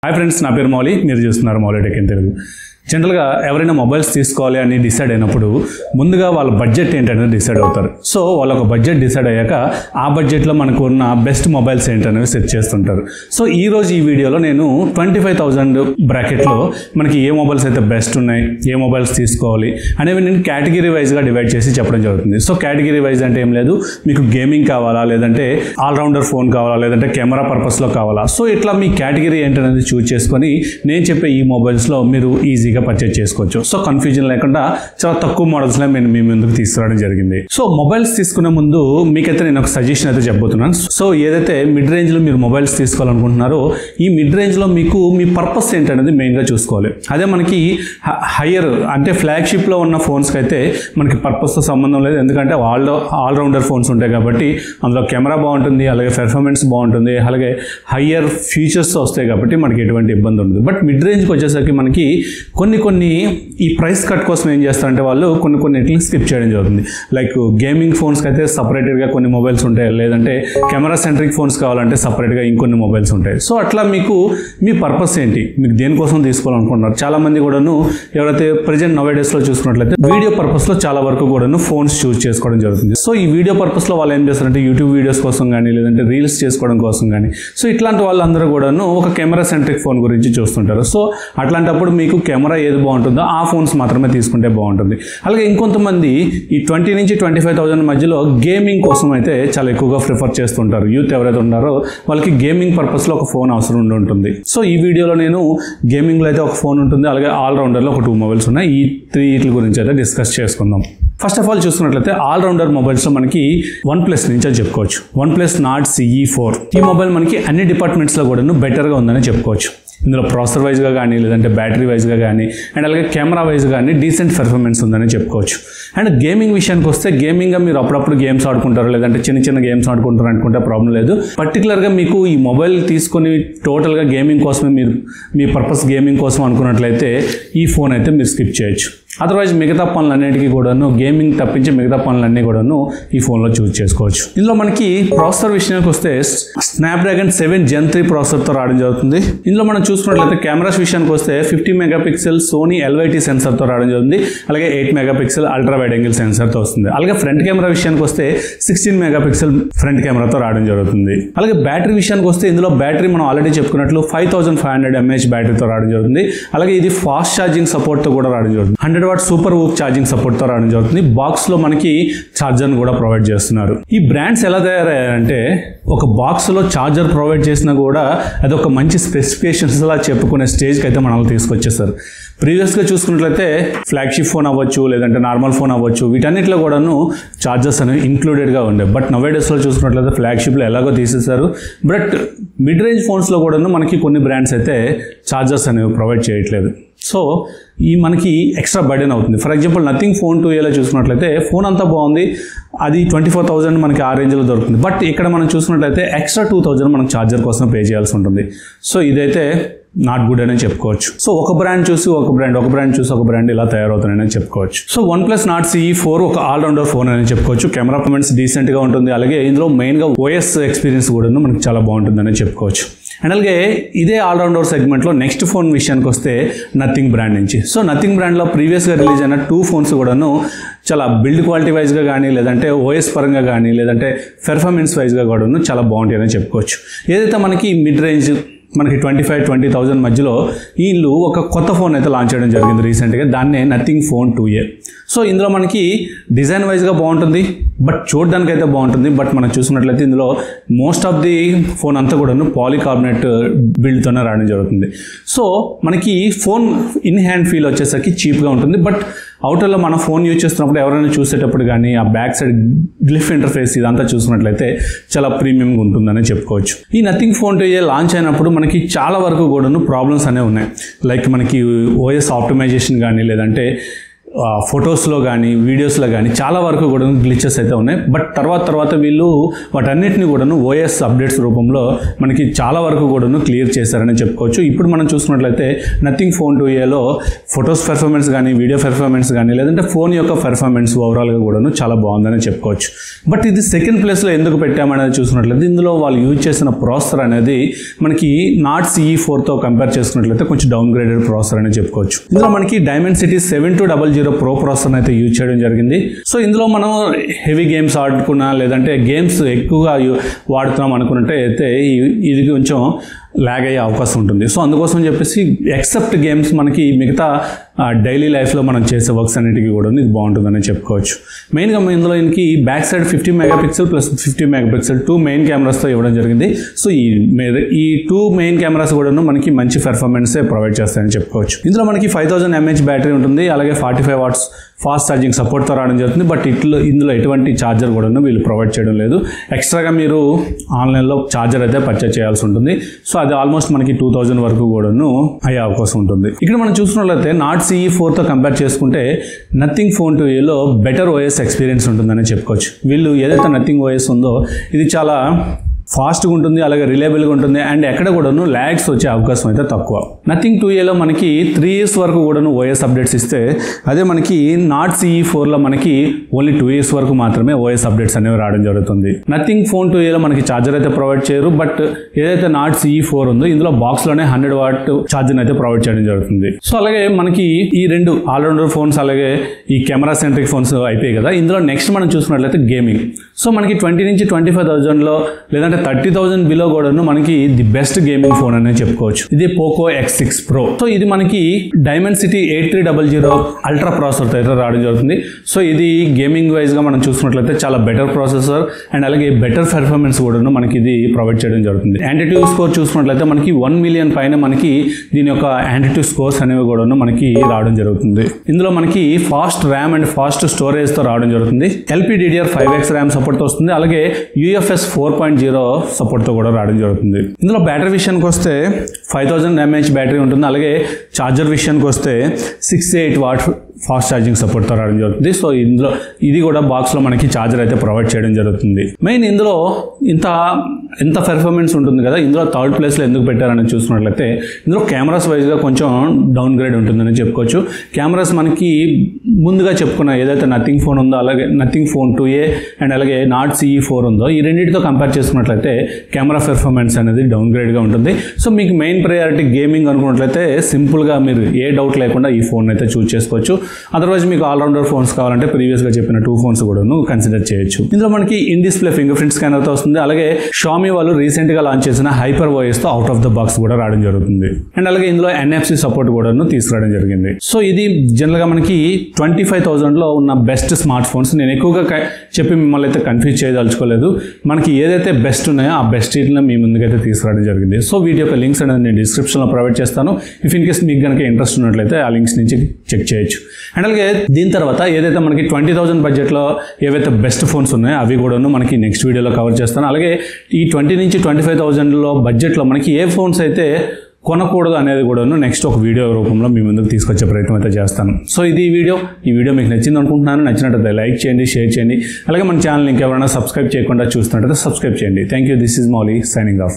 Hi friends, నా పేరు మౌలి. మీరు చూస్తున్నారు మౌలి టెక్ ఇన్ తెలుగు. జనరల్గా ఎవరైనా మొబైల్స్ తీసుకోవాలి అని డిసైడ్ అయినప్పుడు ముందుగా వాళ్ళ బడ్జెట్ ఏంటనేది డిసైడ్ అవుతారు. సో వాళ్ళ ఒక బడ్జెట్ డిసైడ్ అయ్యాక ఆ బడ్జెట్లో మనకు ఉన్న బెస్ట్ మొబైల్స్ ఏంటనేవి సెట్ చేస్తుంటారు. సో ఈరోజు ఈ వీడియోలో నేను 25,000 బ్రాకెట్లో మనకి ఏ మొబైల్స్ అయితే బెస్ట్ ఉన్నాయి, ఏ మొబైల్స్ తీసుకోవాలి అనేవి నేను కేటగిరీ వైజ్గా డివైడ్ చేసి చెప్పడం జరుగుతుంది. సో కేటగిరీ వైజ్ అంటే ఏం లేదు, మీకు గేమింగ్ కావాలా, లేదంటే ఆల్రౌండర్ ఫోన్ కావాలా, లేదంటే కెమెరా పర్పస్లో కావాలా, సో ఇట్లా మీ కేటగిరీ ఏంటనేది చూస్ చేసుకొని నేను చెప్పే ఈ మొబైల్స్లో మీరు ఈజీగా పర్చేజ్ చేసుకోవచ్చు. సో కన్ఫ్యూజన్ లేకుండా చాలా తక్కువ మోడల్స్లో నేను మీ ముందుకు తీసుకురావడం జరిగింది. సో మొబైల్స్ తీసుకునే ముందు మీకైతే నేను ఒక సజెషన్ అయితే చెప్పబోతున్నాను. సో ఏదైతే మిడ్ రేంజ్లో మీరు మొబైల్స్ తీసుకోవాలనుకుంటున్నారో ఈ మిడ్ రేంజ్లో మీకు మీ పర్పస్ ఏంటనేది మెయిన్గా చూసుకోవాలి. అదే మనకి హయ్యర్ అంటే ఫ్లాగ్షిప్లో ఉన్న ఫోన్స్కి అయితే మనకి పర్పస్తో సంబంధం లేదు, ఎందుకంటే ఆల్రౌండర్ ఫోన్స్ ఉంటాయి కాబట్టి అందులో కెమెరా బాగుంటుంది, అలాగే పెర్ఫార్మెన్స్ బాగుంటుంది, అలాగే హయ్యర్ ఫీచర్స్ వస్తాయి కాబట్టి మనకి ఎటువంటి ఇబ్బంది ఉండదు. బట్ మిడ్ రేంజ్కి వచ్చేసరికి మనకి కొన్ని ఈ ప్రైస్ కట్ కోసం ఏం చేస్తారంటే వాళ్ళు కొన్ని స్కిప్ చేయడం జరుగుతుంది. లైక్ గేమింగ్ ఫోన్స్కి అయితే సపరేటెడ్గా కొన్ని మొబైల్స్ ఉంటాయి, లేదంటే కెమెరా సెంట్రిక్ ఫోన్స్ కావాలంటే సపరేట్గా ఇంకొన్ని మొబైల్స్ ఉంటాయి. సో అట్లా మీకు మీ పర్పస్ ఏంటి, మీకు దేనికోసం తీసుకోవాలనుకుంటున్నారు. చాలా మంది కూడాను ఎవరైతే ప్రజెంట్ నవ్ డేస్లో చూసుకున్నట్లయితే వీడియో పర్పస్లో చాలా వరకు కూడాను ఫోన్స్ చూస్ చేసుకోవడం జరుగుతుంది. సో ఈ వీడియో పర్పస్లో వాళ్ళు ఏం చేస్తారంటే యూట్యూబ్ వీడియోస్ కోసం కానీ, లేదంటే రీల్స్ చేసుకోవడం కోసం కానీ, సో ఇట్లాంటి వాళ్ళందరూ కూడాను ఒక కెమెరా సెంట్రిక్ ఫోన్ గురించి చూస్తుంటారు. సో అట్లాంటప్పుడు మీకు కెమెరా ఏది బాగుంటుందో ఆ ఫోన్స్ మాత్రమే తీసుకుంటే బాగుంటుంది. అలాగే ఇంకొంతమంది ఈ 20 నుంచి 25,000 మధ్యలో గేమింగ్ కోసం అయితే చాలా ఎక్కువగా ప్రిఫర్ చేస్తుంటారు. యూత్ ఎవరైతే ఉన్నారో వాళ్ళకి గేమింగ్ పర్పస్లో ఒక ఫోన్ అవసరం ఉంటుంది. సో ఈ వీడియోలో నేను గేమింగ్లో అయితే ఒక ఫోన్ ఉంటుంది, అలాగే ఆల్రౌండర్లో ఒక 2 మొబైల్స్ ఉన్నాయి. ఈ 3 వీటి గురించి అయితే డిస్కస్ చేసుకుందాం. ఫస్ట్ ఆఫ్ ఆల్ చూసుకున్నట్లయితే ఆల్రౌండర్ మొబైల్స్లో మనకి OnePlus నుంచి అని చెప్పుకోవచ్చు. OnePlus Nord CE4 ఈ మొబైల్ మనకి అన్ని డిపార్ట్మెంట్స్లో కూడా బెటర్గా ఉందని చెప్పుకోవచ్చు. ఇందులో ప్రాసెసర్ వైజ్గా కానీ, లేదంటే బ్యాటరీ వైజ్గా కానీ, అండ్ అలాగే కెమెరా వైజ్ కానీ డీసెంట్ పెర్ఫార్మెన్స్ ఉందని చెప్పుకోవచ్చు. అండ్ గేమింగ్ విషయానికి వస్తే గేమింగ్గా మీరు అప్పుడప్పుడు గేమ్స్ ఆడుకుంటారు, లేదంటే చిన్న గేమ్స్ ఆడుకుంటారు అనుకుంటే ప్రాబ్లం లేదు. పర్టికులర్గా మీకు ఈ మొబైల్ తీసుకొని టోటల్గా గేమింగ్ కోసమే మీరు మీ పర్పస్ గేమింగ్ కోసం అనుకున్నట్లయితే ఈ ఫోన్ అయితే మీరు స్కిప్ చేయొచ్చు. అదర్వైజ్ మిగతా పనులన్నిటికీ కూడాను గేమింగ్ తప్పించి మిగతా పనులన్నీ కూడాను ఈ ఫోన్లో చూస్ చేసుకోవచ్చు. ఇందులో మనకి ప్రాసెసర్ విషయానికి వస్తే స్నాప్డ్రాగన్ 7 Gen 3 ప్రాసెసర్తో రావడం జరుగుతుంది. ఇందులో మనం చూసుకున్నట్లయితే కెమెరాస్ విషయానికి వస్తే 50 మెగాపిక్సెల్ సోనీ LYT సెన్సర్తో రావడం జరుగుతుంది, అలాగే 8 మెగాపిక్సెల్ అల్ట్రా వైడ్ యాంగిల్ సెన్సర్తో వస్తుంది. అలాగే ఫ్రంట్ కెమెరా విషయానికి వస్తే 16 మెగాపిక్సెల్ ఫ్రంట్ కెమెరాతో రావడం జరుగుతుంది. అలాగే బ్యాటరీ విషయానికి వస్తే ఇందులో బ్యాటరీ మనం ఆల్రెడీ చెప్పుకున్నట్లు 5500 mAh బ్యాటరీతో రావడం జరుగుతుంది. అలాగే ఇది ఫాస్ట్ ఛార్జింగ్ సపోర్ట్తో కూడా రావడం జరుగుతుంది. 100 వాట్ సూపర్ వూక్ ఛార్జింగ్ సపోర్ట్తో రావడం జరుగుతుంది. బాక్స్లో మనకి ఛార్జర్ని కూడా ప్రొవైడ్ చేస్తున్నారు. ఈ బ్రాండ్స్ ఎలా తయారయ్యారంటే ఒక బాక్స్లో ఛార్జర్ ప్రొవైడ్ చేసినా కూడా అది ఒక మంచి స్పెసిఫికేషన్స్ లా చెప్పుకునే స్టేజ్కి అయితే మనల్ని తీసుకొచ్చేస్తారు. ప్రీవియస్గా చూసుకున్నట్లయితే ఫ్లాగ్షిప్ ఫోన్ అవ్వచ్చు, లేదంటే నార్మల్ ఫోన్ అవ్వచ్చు, వీటన్నిటిలో కూడాను ఛార్జర్స్ అనేవి ఇంక్లూడెడ్గా ఉండే. బట్ నవ్ డేస్లో చూసుకున్నట్లయితే ఫ్లాగ్షిప్లో ఎలాగో తీసేశారు. బట్ మిడ్ రేంజ్ ఫోన్స్లో కూడాను మనకి కొన్ని బ్రాండ్స్ అయితే ఛార్జర్స్ అనేవి ప్రొవైడ్ చేయట్లేదు. సో ఈ మనకి ఎక్స్ట్రా బర్డెన్ అవుతుంది. ఫర్ ఎగ్జాంపుల్ నథింగ్ ఫోన్ 2Aలో చూసుకున్నట్లయితే ఫోన్ అంతా బాగుంది, అది 24,000 మనకి ఆ రేంజ్లో దొరుకుతుంది. బట్ ఇక్కడ మనం చూసుకున్నట్లయితే ఎక్స్ట్రా 2,000 మనం ఛార్జర్ కోసం పే చేయాల్సి ఉంటుంది. సో ఇదైతే నాట్ గుడ్ అని చెప్పుకోవచ్చు. సో ఒక బ్రాండ్ చూసి ఒక బ్రాండ్ ఇలా తయారవుతున్నాయని చెప్పుకోవచ్చు. సో OnePlus Nord CE4 ఒక ఆల్రౌండర్ ఫోన్ అని చెప్పుకోవచ్చు. కెమెరా పర్ఫార్మెన్స్ డీసెంట్గా ఉంటుంది, అలాగే ఇందులో మెయిన్గా OS ఎక్స్పీరియన్స్ కూడా మనకి చాలా బాగుంటుందని చెప్పుకోవచ్చు. అండ్ అలాగే ఇదే ఆల్రౌండర్ సెగ్మెంట్లో నెక్స్ట్ ఫోన్ విషయానికి వస్తే నథింగ్ బ్రాండ్ నుంచి. సో నథింగ్ బ్రాండ్లో ప్రీవియస్గా రిలీజ్ అయిన 2 ఫోన్స్ కూడాను చాలా బిల్డ్ క్వాలిటీ వైజ్గా కానీ, లేదంటే OS పరంగా కానీ, లేదంటే పెర్ఫార్మెన్స్ వైజ్గా కూడాను చాలా బాగుంటాయని చెప్పుకోవచ్చు. ఏదైతే మనకి మిడ్ రేంజ్ మనకి 25,000-20,000 మధ్యలో వీళ్ళు ఒక కొత్త ఫోన్ అయితే లాంచ్ చేయడం జరిగింది రీసెంట్గా, దాన్నే నథింగ్ ఫోన్ 2A. సో ఇందులో మనకి డిజైన్ వైజ్గా బాగుంటుంది, బట్ చూడడానికి అయితే బాగుంటుంది. బట్ మనం చూసుకున్నట్లయితే ఇందులో మోస్ట్ ఆఫ్ ది ఫోన్ అంతా కూడాను పాలికార్బోనేట్ బిల్డ్తోనే రావడం జరుగుతుంది. సో మనకి ఫోన్ ఇన్ హ్యాండ్ ఫీల్ వచ్చేసరికి చీప్గా ఉంటుంది. బట్ అవుటర్లో మన ఫోన్ యూజ్ చేస్తున్నప్పుడు ఎవరైనా చూసేటప్పుడు కానీ ఆ బ్యాక్ సైడ్ గ్లిఫ్ ఇంటర్ఫేస్ ఇదంతా చూసినట్లయితే చాలా ప్రీమియంగా ఉంటుందని చెప్పుకోవచ్చు. ఈ నథింగ్ ఫోన్ 2A లాంచ్ అయినప్పుడు మనకి చాలా వరకు కూడాను ప్రాబ్లమ్స్ అనేవి ఉన్నాయి. లైక్ మనకి OS ఆప్టిమైజేషన్ కానీ, లేదంటే ఫొటోస్లో కానీ వీడియోస్లో కానీ చాలా వరకు కూడా గ్లిచెస్ అయితే ఉన్నాయి. బట్ తర్వాత వీళ్ళు వాటన్నిటిని కూడాను ఓఎస్ అప్డేట్స్ రూపంలో మనకి చాలా వరకు కూడాను క్లియర్ చేశారని చెప్పుకోవచ్చు. ఇప్పుడు మనం చూసుకున్నట్లయితే నథింగ్ ఫోన్ 2ఏలో ఫొటోస్ పెర్ఫార్మెన్స్ కానీ వీడియో పెర్ఫార్మెన్స్ కానీ లేదంటే ఫోన్ యొక్క పెర్ఫార్మెన్స్ ఓవరాల్గా కూడాను చాలా బాగుందని చెప్పుకోవచ్చు. బట్ ఇది సెకండ్ ప్లేస్లో ఎందుకు పెట్టామనేది చూసుకున్నట్లయితే ఇందులో వాళ్ళు యూజ్ చేసిన ప్రాసెసర్ అనేది మనకి నాట్ CE4తో కంపేర్ చేసుకున్నట్లయితే కొంచెం డౌన్ గ్రేడెడ్ ప్రాసెసర్ అని చెప్పుకోవచ్చు. ఇందులో మనకి డైమెన్సిటీ 7200 ప్రో ప్రాసెసర్ అయితే యూజ్ చేయడం జరిగింది. సో ఇందులో మనం హెవీ గేమ్స్ ఆడుకున్నా లేదంటే గేమ్స్ ఎక్కువగా వాడుతున్నాం అనుకున్నట్టే అయితే ఇది కొంచెం ల్యాగ్ అయ్యే అవకాశం ఉంటుంది. సో అందుకోసం చెప్పేసి ఎక్సెప్ట్ గేమ్స్ మనకి మిగతా డైలీ లైఫ్లో మనం చేసే వర్క్స్ అన్నిటికీ కూడా ఇది బాగుంటుందని చెప్పుకోవచ్చు. మెయిన్గా ఇందులో ఇంకి back side 50 megapixel plus 50 megapixel 2 main కెమెరాస్తో ఇవ్వడం జరిగింది. సో ఈ 2 మెయిన్ కెమెరాస్ కూడాను మనకి మంచి పెర్ఫార్మెన్సే ప్రొవైడ్ చేస్తాయని చెప్పుకోవచ్చు. ఇందులో మనకి 5000 mAh బ్యాటరీ ఉంటుంది. అలాగే 45 watts ఫాస్ట్ ఛార్జింగ్ సపోర్ట్తో రావడం జరుగుతుంది. బట్ ఇందులో ఎటువంటి ఛార్జర్ కూడాను వీళ్ళు ప్రొవైడ్ చేయడం లేదు. ఎక్స్ట్రాగా మీరు ఆన్లైన్లో ఛార్జర్ అయితే పర్చేజ్ చేయాల్సి ఉంటుంది. సో అది ఆల్మోస్ట్ మనకి 2000 వరకు కూడాను అయ్యే అవకాశం ఉంటుంది. ఇక్కడ మనం చూసుకున్నట్లయితే నాట్ CE4తో కంపేర్ చేసుకుంటే నథింగ్ ఫోన్ 2ఏలో బెటర్ OS ఎక్స్పీరియన్స్ ఉంటుందని చెప్పుకోవచ్చు. వీళ్ళు ఏదైతే నథింగ్ OS ఉందో ఇది చాలా ఫాస్ట్గా ఉంటుంది, అలాగే రిలయబుల్గా ఉంటుంది అండ్ ఎక్కడ కూడాను ల్యాగ్స్ వచ్చే అవకాశం అయితే తక్కువ. నథింగ్ 2ఏలో మనకి 3 years వరకు కూడాను OS అప్డేట్స్ ఇస్తే అదే మనకి నాట్ CE4లో మనకి ఓన్లీ 2 years వరకు మాత్రమే OS అప్డేట్స్ అనేవి రావడం జరుగుతుంది. నథింగ్ ఫోన్ 2ఏలో మనకి ఛార్జర్ అయితే ప్రొవైడ్ చేయరు. బట్ ఏదైతే నాట్ CE4 ఉందో ఇందులో బాక్స్లోనే 100 watt ఛార్జర్ అయితే ప్రొవైడ్ చేయడం జరుగుతుంది. సో అలాగే మనకి ఈ 2 ఆల్రౌండర్ ఫోన్స్ అలాగే ఈ కెమెరా సెంట్రిక్ ఫోన్స్ అయిపోయాయి కదా. ఇందులో నెక్స్ట్ మనం చూసుకున్నట్లయితే గేమింగ్. సో మనకి 20 నుంచి 25,000లో లేదంటే 30,000 బిలో కూడాను మనకి ది బెస్ట్ గేమింగ్ ఫోన్ అనేది చెప్పుకోవచ్చు. ఇది పోకో X6 Pro. సో ఇది మనకి డైమెన్సిటీ 8300 అల్ట్రా ప్రాసెసర్ అయితే రావడం జరుగుతుంది. సో ఇది గేమింగ్ వైజ్ గా మనం చూసుకున్నట్లయితే చాలా బెటర్ ప్రాసెసర్ అండ్ అలాగే బెటర్ పెర్ఫార్మెన్స్ కూడాను మనకి ఇది ప్రొవైడ్ చేయడం జరుగుతుంది. యాంటిట్యూడ్ స్కోర్ చూసుకున్నట్లయితే మనకి 1 million పైన మనకి దీని యొక్క యాంటిట్యూడ్ స్కోర్స్ అనేవి కూడాను మనకి రావడం జరుగుతుంది. ఇందులో మనకి fast RAM and fast storage తో రావడం జరుగుతుంది. LPDDR5X ర్యామ్ సపోర్ట్ తో వస్తుంది. అలాగే UFS 4.0 సపోర్ట్తో కూడా రావడం జరుగుతుంది. ఇందులో బ్యాటరీ విషయానికి వస్తే 5000 mAh బ్యాటరీ ఉంటుంది. అలాగే ఛార్జర్ విషయానికి వస్తే 68 watt ఫాస్ట్ ఛార్జింగ్ సపోర్ట్తో రావడం జరుగుతుంది. సో ఇందులో ఇది కూడా బాక్స్లో మనకి ఛార్జర్ అయితే ప్రొవైడ్ చేయడం జరుగుతుంది. మెయిన్ ఇందులో ఇంత పెర్ఫార్మెన్స్ ఉంటుంది కదా, ఇందులో థర్డ్ ప్లేస్లో ఎందుకు పెట్టారని చూసుకున్నట్లయితే ఇందులో కెమెరాస్ వైజ్గా కొంచెం డౌన్ గ్రేడ్ ఉంటుందని చెప్పుకోవచ్చు. కెమెరాస్ మనకి ముందుగా చెప్పుకున్న ఏదైతే నథింగ్ ఫోన్ ఉందో అలాగే నథింగ్ ఫోన్ 2A అండ్ అలాగే నాట్ CE4 ఉందో ఈ రెండింటితో కంపేర్ చేసుకున్నట్లయితే కెమెరా పెర్ఫార్మెన్స్ అనేది డౌన్ గ్రేడ్గా ఉంటుంది. సో మీకు మెయిన్ ప్రయారిటీ గేమింగ్ అనుకున్నట్లయితే సింపుల్గా మీరు ఏ డౌట్ లేకుండా ఈ ఫోన్ అయితే చూస్ చేసుకోవచ్చు. అదర్వైజ్ మీకు ఆల్రౌండర్ ఫోన్స్ కావాలంటే ప్రీవియస్గా చెప్పిన 2 ఫోన్స్ కూడా కన్సిడర్ చేయొచ్చు. ఇందులో మనకి ఇన్ డిస్ప్లే ఫింగర్ ప్రింట్ స్కానర్తో వస్తుంది. అలాగే Xiaomi వాళ్ళు రీసెంట్గా లాంచ్ చేసిన హైపర్ OSతో అవుట్ ఆఫ్ ద బాక్స్ కూడా రావడం జరుగుతుంది. అండ్ అలాగే ఇందులో NFC సపోర్ట్ కూడా తీసుకురావడం జరిగింది. సో ఇది జనరల్గా మనకి 25,000లో ఉన్న బెస్ట్ స్మార్ట్ ఫోన్స్. నేను ఎక్కువగా చెప్పి మిమ్మల్ని అయితే కన్ఫ్యూజ్ చేయదలుచుకోలేదు. మనకి ఏదైతే బెస్ట్ ఉన్నాయో ఆ బెస్ట్ రీట్లను మీ ముందుకైతే తీసుకురావడం జరిగింది. సో వీటి యొక్క లింక్స్ అనేది నేను డిస్క్రిప్షన్లో ప్రొవైడ్ చేస్తాను. ఇఫ్ ఇన్ కేస్ మీకు కనుక ఇంట్రెస్ట్ ఉన్నట్లయితే ఆ లింక్స్ నుంచి చెక్ చేయొచ్చు. అండ్ అలాగే దీని తర్వాత ఏదైతే మనకి 20,000 బడ్జెట్లో ఏవైతే బెస్ట్ ఫోన్స్ ఉన్నాయో అవి కూడాను మనకి నెక్స్ట్ వీడియోలో కవర్ చేస్తాను. అలాగే ఈ 20 నుంచి 25,000లో బడ్జెట్లో మనకి ఏ ఫోన్స్ అయితే కొనకూడదు అనేది కూడాను నెక్స్ట్ ఒక వీడియో రూపంలో మీ ముందుకు తీసుకొచ్చే ప్రయత్నం అయితే చేస్తాను. సో ఇది ఈ వీడియో మీకు నచ్చింది అనుకుంటున్నాను. నచ్చినట్లయితే లైక్ చేయండి, షేర్ చేయండి. అలాగే మన ఛానల్ ఇంకెవరైనా సబ్స్క్రైబ్ చేయకుండా చూస్తున్నట్లయితే సబ్స్క్రైబ్ చేయండి. Thank you. This is Mouli signing off.